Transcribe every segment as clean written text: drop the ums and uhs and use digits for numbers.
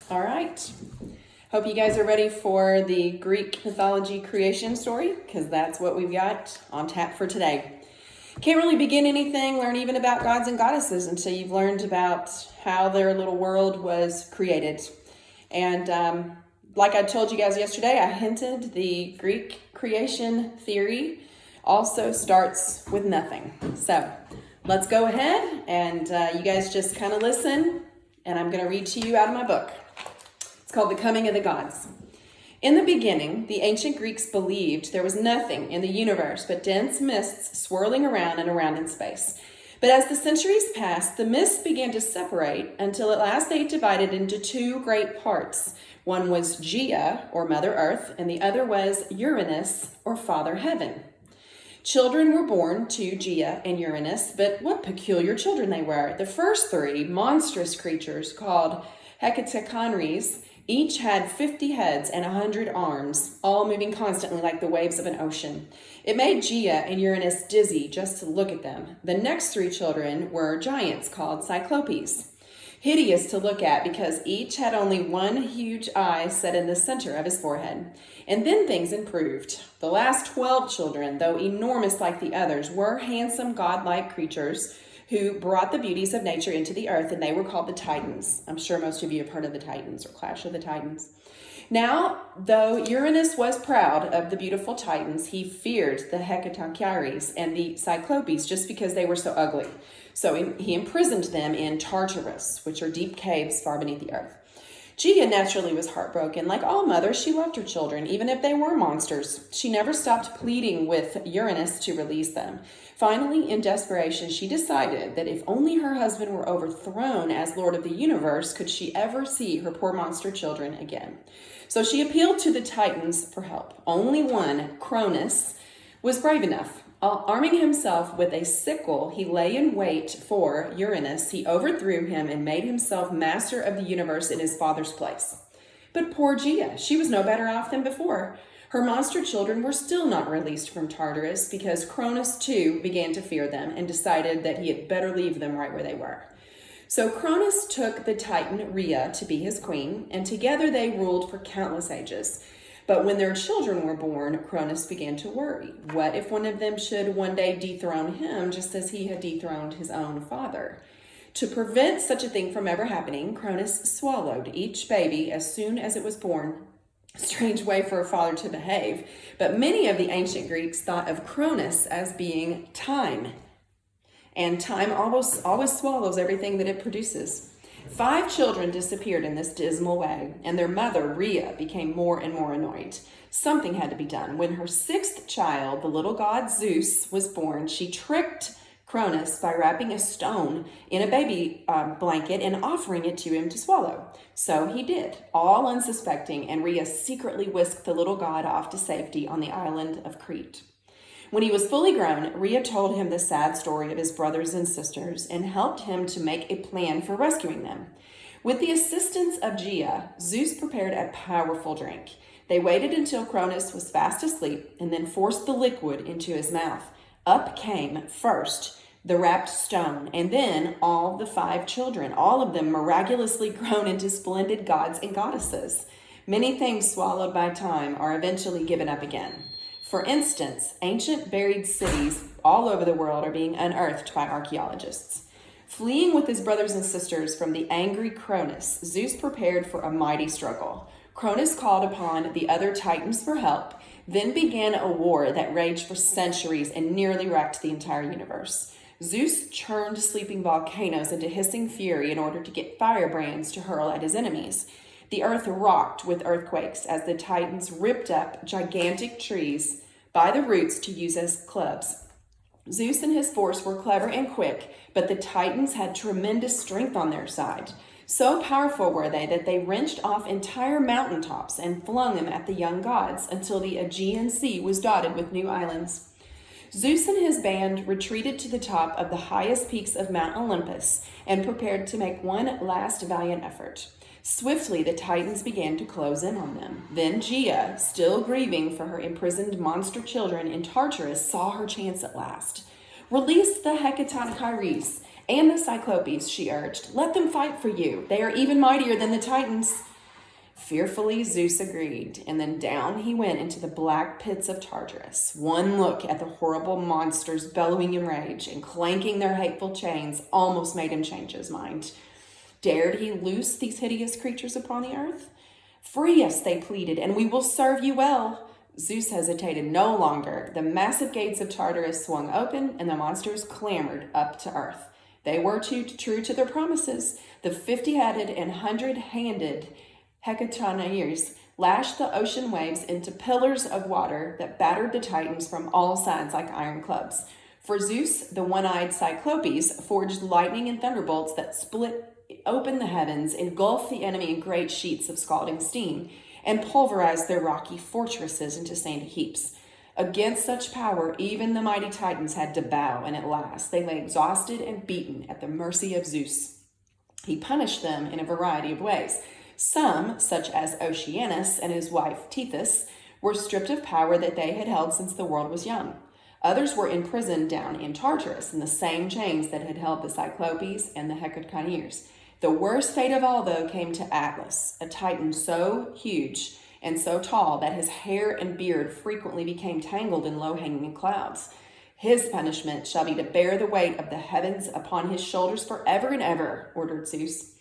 All right. Hope you guys are ready for the Greek mythology creation story, because that's what we've got on tap for today. Can't really begin anything, learn even about gods and goddesses until you've learned about how their little world was created. And like I told you guys yesterday, I hinted the Greek creation theory also starts with nothing. So let's go ahead and you guys just kind of listen, and I'm going to read to you out of my book. It's called The Coming of the Gods. In the beginning, the ancient Greeks believed there was nothing in the universe but dense mists swirling around and around in space. But as the centuries passed, the mists began to separate until at last they divided into two great parts. One was Gaia, or Mother Earth, and the other was Uranus, or Father Heaven. Children were born to Gaia and Uranus, but what peculiar children they were. The first three, monstrous creatures called Hecatoncheires, each had 50 heads and 100 arms, all moving constantly like the waves of an ocean. It made Gaia and Uranus dizzy just to look at them. The next three children were giants called Cyclopes, hideous to look at because each had only one huge eye set in the center of his forehead. And then things improved. The last 12 children, though enormous like the others, were handsome godlike creatures who brought the beauties of nature into the earth, and they were called the Titans. I'm sure most of you have heard of the Titans or Clash of the Titans. Now, though Uranus was proud of the beautiful Titans, he feared the Hecatoncheires and the Cyclopes just because they were so ugly. So he imprisoned them in Tartarus, which are deep caves far beneath the earth. Gaia naturally was heartbroken. Like all mothers, she loved her children, even if they were monsters. She never stopped pleading with Uranus to release them. Finally, in desperation, she decided that if only her husband were overthrown as Lord of the universe, could she ever see her poor monster children again. So she appealed to the Titans for help. Only one, Cronus, was brave enough. Arming himself with a sickle, he lay in wait for Uranus. He overthrew him and made himself master of the universe in his father's place. But poor Gaia, she was no better off than before. Her monster children were still not released from Tartarus because Cronus too began to fear them and decided that he had better leave them right where they were. So Cronus took the Titan Rhea to be his queen, and together they ruled for countless ages. But when their children were born, Cronus began to worry. What if one of them should one day dethrone him just as he had dethroned his own father? To prevent such a thing from ever happening, Cronus swallowed each baby as soon as it was born. A strange way for a father to behave. But many of the ancient Greeks thought of Cronus as being time. And time always swallows everything that it produces. 5 children disappeared in this dismal way, and their mother, Rhea, became more and more annoyed. Something had to be done. When her 6th child, the little god Zeus, was born, she tricked Cronus by wrapping a stone in a baby blanket and offering it to him to swallow. So he did, all unsuspecting, and Rhea secretly whisked the little god off to safety on the island of Crete. When he was fully grown, Rhea told him the sad story of his brothers and sisters and helped him to make a plan for rescuing them. With the assistance of Gaia, Zeus prepared a powerful drink. They waited until Cronus was fast asleep and then forced the liquid into his mouth. Up came, first, the wrapped stone, and then all the 5 children, all of them miraculously grown into splendid gods and goddesses. Many things swallowed by time are eventually given up again. For instance, ancient buried cities all over the world are being unearthed by archaeologists. Fleeing with his brothers and sisters from the angry Cronus, Zeus prepared for a mighty struggle. Cronus called upon the other Titans for help, then began a war that raged for centuries and nearly wrecked the entire universe. Zeus churned sleeping volcanoes into hissing fury in order to get firebrands to hurl at his enemies. The earth rocked with earthquakes as the Titans ripped up gigantic trees by the roots to use as clubs. Zeus and his force were clever and quick, but the Titans had tremendous strength on their side. So powerful were they that they wrenched off entire mountaintops and flung them at the young gods until the Aegean Sea was dotted with new islands. Zeus and his band retreated to the top of the highest peaks of Mount Olympus and prepared to make one last valiant effort. Swiftly, the Titans began to close in on them. Then Gaia, still grieving for her imprisoned monster children in Tartarus, saw her chance at last. Release the Hecatoncheires and the Cyclopes, she urged. Let them fight for you. They are even mightier than the Titans. Fearfully Zeus agreed, and then down he went into the black pits of Tartarus. One look at the horrible monsters bellowing in rage and clanking their hateful chains almost made him change his mind. Dared he loose these hideous creatures upon the earth? Free us, they pleaded, and we will serve you well. Zeus hesitated no longer. The massive gates of Tartarus swung open, and the monsters clambered up to earth. They were true to their promises. The 50-headed and 100-handed Hecatoncheires lashed the ocean waves into pillars of water that battered the Titans from all sides like iron clubs. For Zeus, the one-eyed Cyclopes forged lightning and thunderbolts that split open the heavens, engulfed the enemy in great sheets of scalding steam, and pulverized their rocky fortresses into sandy heaps. Against such power, even the mighty Titans had to bow, and at last they lay exhausted and beaten at the mercy of Zeus. He punished them in a variety of ways. Some, such as Oceanus and his wife Tethys, were stripped of power that they had held since the world was young. Others were imprisoned down in Tartarus in the same chains that had held the Cyclopes and the Hecatoncheires. The worst fate of all, though, came to Atlas, a Titan so huge and so tall that his hair and beard frequently became tangled in low-hanging clouds. His punishment shall be to bear the weight of the heavens upon his shoulders forever and ever, ordered Zeus.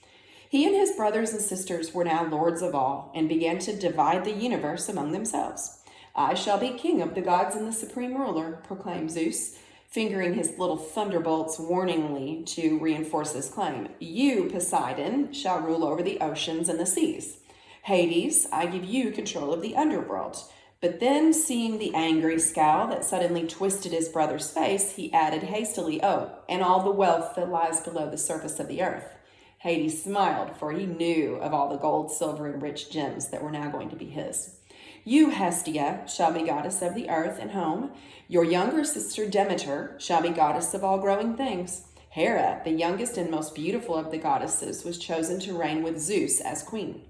He and his brothers and sisters were now lords of all and began to divide the universe among themselves. I shall be king of the gods and the supreme ruler, proclaimed Zeus, fingering his little thunderbolts warningly to reinforce his claim. You, Poseidon, shall rule over the oceans and the seas. Hades, I give you control of the underworld. But then, seeing the angry scowl that suddenly twisted his brother's face, he added hastily, oh, and all the wealth that lies below the surface of the earth. Hades smiled, for he knew of all the gold, silver, and rich gems that were now going to be his. You, Hestia, shall be goddess of the earth and home. Your younger sister, Demeter, shall be goddess of all growing things. Hera, the youngest and most beautiful of the goddesses, was chosen to reign with Zeus as queen.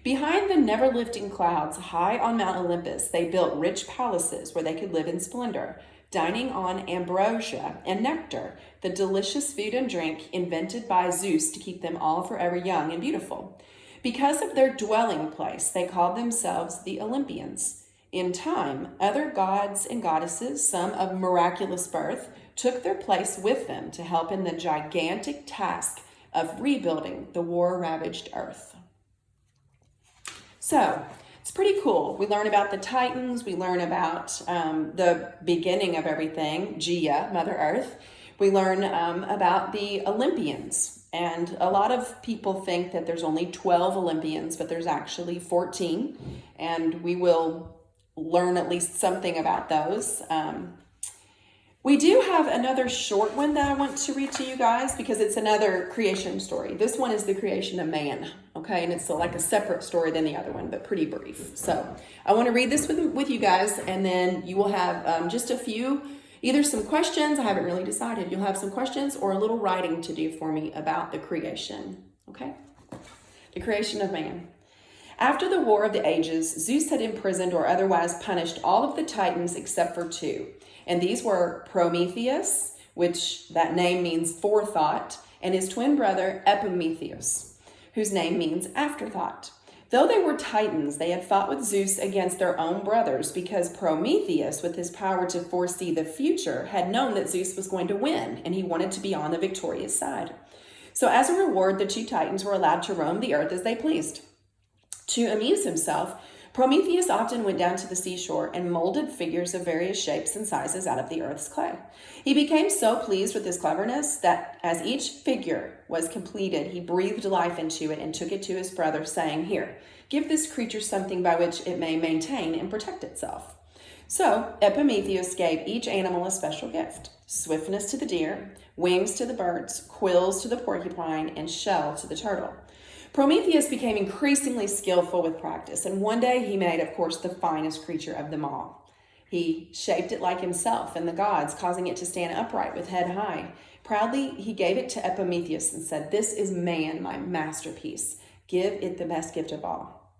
Behind the never-lifting clouds, high on Mount Olympus, they built rich palaces where they could live in splendor, dining on ambrosia and nectar, the delicious food and drink invented by Zeus to keep them all forever young and beautiful. Because of their dwelling place, they called themselves the Olympians. In time, other gods and goddesses, some of miraculous birth, took their place with them to help in the gigantic task of rebuilding the war-ravaged earth. So, it's pretty cool. We learn about the Titans. We learn about the beginning of everything, Gaia, Mother Earth. We learn about the Olympians. And a lot of people think that there's only 12 Olympians, but there's actually 14. And we will learn at least something about those. We do have another short one that I want to read to you guys because it's another creation story. This one is the creation of man, okay? And it's like a separate story than the other one, but pretty brief. So I want to read this with you guys, and then you will have just a few, either some questions, I haven't really decided. You'll have some questions or a little writing to do for me about the creation, okay? The creation of man. After the War of the Ages, Zeus had imprisoned or otherwise punished all of the Titans except for two. And these were Prometheus, which that name means forethought, and his twin brother Epimetheus, whose name means afterthought. Though they were Titans, they had fought with Zeus against their own brothers because Prometheus, with his power to foresee the future, had known that Zeus was going to win, and he wanted to be on the victorious side. So as a reward, the two Titans were allowed to roam the earth as they pleased. To amuse himself, Prometheus often went down to the seashore and molded figures of various shapes and sizes out of the earth's clay. He became so pleased with his cleverness that as each figure was completed, he breathed life into it and took it to his brother, saying, "Here, give this creature something by which it may maintain and protect itself." So Epimetheus gave each animal a special gift: swiftness to the deer, wings to the birds, quills to the porcupine, and shell to the turtle. Prometheus became increasingly skillful with practice, and one day he made, of course, the finest creature of them all. He shaped it like himself and the gods, causing it to stand upright with head high. Proudly, he gave it to Epimetheus and said, "This is man, my masterpiece. Give it the best gift of all."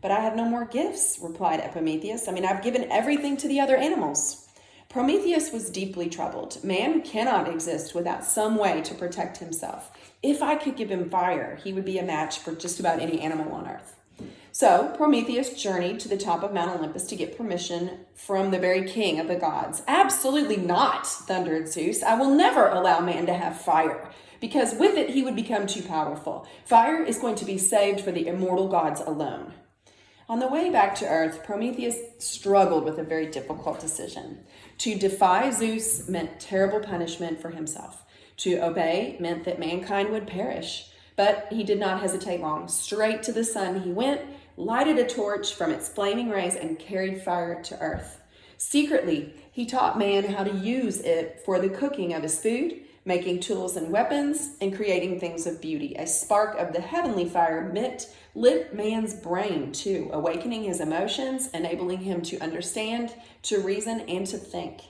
"But I have no more gifts," replied Epimetheus. I've given everything to the other animals." Prometheus was deeply troubled. Man cannot exist without some way to protect himself. If I could give him fire, he would be a match for just about any animal on earth. So Prometheus journeyed to the top of Mount Olympus to get permission from the very king of the gods. Absolutely not, thundered Zeus. I will never allow man to have fire, because with it he would become too powerful. Fire is going to be saved for the immortal gods alone. On the way back to Earth, Prometheus struggled with a very difficult decision. To defy Zeus meant terrible punishment for himself. To obey meant that mankind would perish. But he did not hesitate long. Straight to the sun he went, lighted a torch from its flaming rays, and carried fire to Earth. Secretly, he taught man how to use it for the cooking of his food, making tools and weapons, and creating things of beauty. A spark of the heavenly fire lit man's brain too, awakening his emotions, enabling him to understand, to reason, and to think.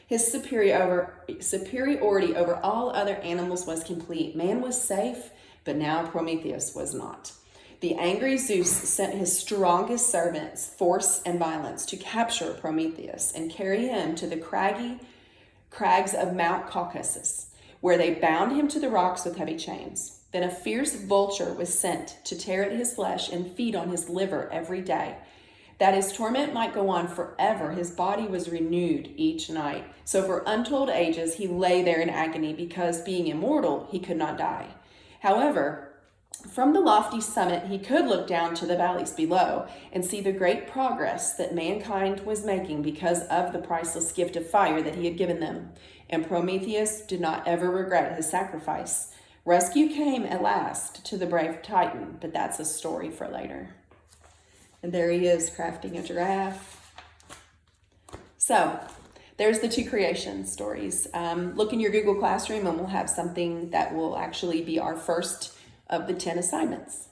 His superiority over all other animals was complete. Man was safe, but now Prometheus was not. The angry Zeus sent his strongest servants, force and violence, to capture Prometheus and carry him to the crags of Mount Caucasus, where they bound him to the rocks with heavy chains. Then a fierce vulture was sent to tear at his flesh and feed on his liver every day. That his torment might go on forever, his body was renewed each night. So for untold ages he lay there in agony, because being immortal, he could not die. However, from the lofty summit, he could look down to the valleys below and see the great progress that mankind was making because of the priceless gift of fire that he had given them. And Prometheus did not ever regret his sacrifice. Rescue came at last to the brave Titan, but that's a story for later. And there he is, crafting a giraffe. So, there's the two creation stories. Look in your Google Classroom and we'll have something that will actually be our first of the 10 assignments.